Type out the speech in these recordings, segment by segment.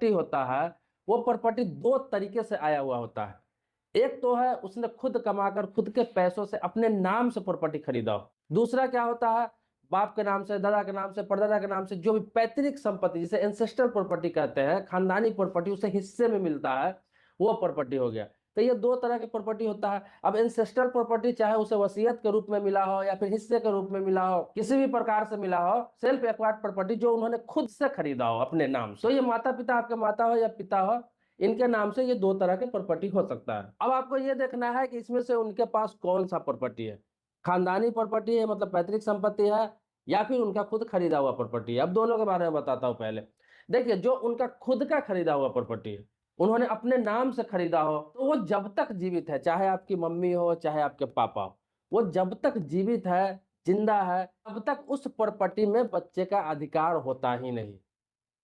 होता है, वो प्रॉपर्टी 2 तरीके से आया हुआ होता है। एक तो है उसने खुद कमाकर खुद के पैसों से अपने नाम से प्रॉपर्टी खरीदा हो। दूसरा क्या होता है, बाप के नाम से, दादा के नाम से, परदादा के नाम से जो भी पैतृक संपत्ति जिसे एंसेस्टर प्रॉपर्टी कहते हैं, खानदानी प्रॉपर्टी उसे हिस्से में मिलता है, वो प्रॉपर्टी हो गया। तो ये 2 तरह की प्रॉपर्टी होता है। अब एंसेस्टर प्रॉपर्टी चाहे उसे वसीयत के रूप में मिला हो या फिर हिस्से के रूप में मिला हो, किसी भी प्रकार से मिला हो, सेल्फ एक्वायर्ड प्रॉपर्टी जो उन्होंने खुद से खरीदा हो अपने नाम से। तो ये माता-पिता, आपके माता हो या पिता हो, इनके नाम से ये 2 तरह के प्रॉपर्टी हो सकता है। अब आपको ये देखना है कि इसमें से उनके पास कौन-सा प्रॉपर्टी है। खानदानी प्रॉपर्टी है मतलब पैतृक संपत्ति है या फिर उनका खुद खरीदा हुआ प्रॉपर्टी है। अब दोनों के बारे में बताता हूँ पहले। देखिए जो उनका खुद का खरीदा हुआ प्रॉपर्टी है, उन्होंने अपने नाम से खरीदा हो, तो वो जब तक जीवित है, चाहे आपकी मम्मी हो, चाहे आपके पापा हो, वो जब तक जीवित है, जिंदा है, तब तक उस प्रॉपर्टी में बच्चे का अधिकार होता ही नहीं।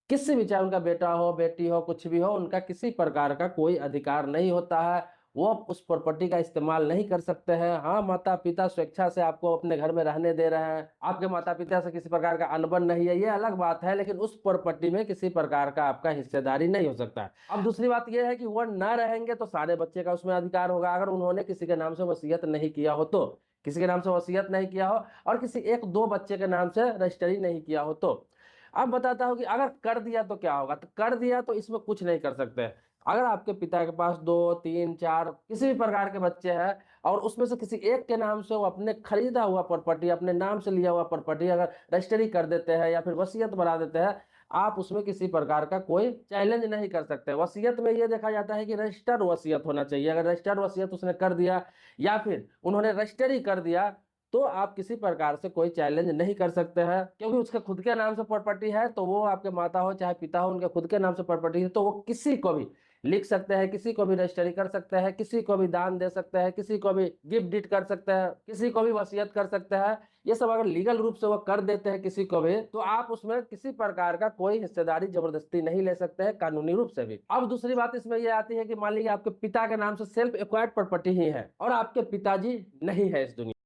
किसी भी चाहे उनका बेटा हो, बेटी हो, कुछ भी हो, उनका किसी प्रकार का कोई अधिकार नहीं होता है। वो उस प्रॉपर्टी का इस्तेमाल नहीं कर सकते हैं। हाँ, माता-पिता स्वेच्छा से आपको अपने घर में रहने दे रहे हैं। आपके माता-पिता से किसी प्रकार का अनबन नहीं है, ये अलग बात है, लेकिन उस प्रॉपर्टी में किसी प्रकार का आपका हिस्सेदारी नहीं हो सकता है। अब दूसरी बात ये है कि वो ना रहेंगे तो सारे बच्चे का उसमें अधिकार होगा। अगर उन्होंने किसी के नाम से वसीयत नहीं किया हो तो। किसी के नाम से वसीयत नहीं किया हो और किसी 1-2 बच्चे के नाम से रजिस्ट्री नहीं किया हो तो। अब बताता हूँ कि अगर कर दिया तो क्या होगा? तो कर दिया तो इसमें कुछ नहीं कर सकते। अगर आपके पिता के पास 2, 3, 4 किसी भी प्रकार के बच्चे हैं और उसमें से किसी एक के नाम से वो अपने खरीदा हुआ प्रॉपर्टी, अपने नाम से लिया हुआ प्रॉपर्टी अगर रजिस्ट्री कर देते हैं या फिर वसीयत बना देते हैं, आप उसमें किसी प्रकार का कोई चैलेंज नहीं कर सकते। वसीयत में ये देखा जाता है कि रजिस्टर्ड वसीयत होना चाहिए। अगर रजिस्टर्ड वसीयत उसने कर दिया या फिर उन्होंने रजिस्ट्री कर दिया तो आप किसी प्रकार से कोई चैलेंज नहीं कर सकते हैं, क्योंकि उसके खुद के नाम से प्रॉपर्टी है, तो वो आपके माता हो चाहे पिता हो, उनके खुद के नाम से प्रॉपर्टी है, तो वो किसी को भी लिख सकते हैं, किसी को भी रजिस्ट्री कर सकते हैं, किसी को भी दान दे सकते हैं, किसी को भी गिफ्ट डीड कर सकते हैं, किसी को भी वसीयत कर सकते हैं। ये सब अगर लीगल रूप से वो कर देते हैं किसी को भी, तो आप उसमें किसी प्रकार का कोई हिस्सेदारी जबरदस्ती नहीं ले सकते हैं, कानूनी रूप से भी। अब दूसरी बात इसमें ये आती है कि मान लीजिए आपके पिता के नाम से सेल्फ एक्वायर्ड प्रॉपर्टी ही है और आपके पिताजी नहीं है इस दुनिया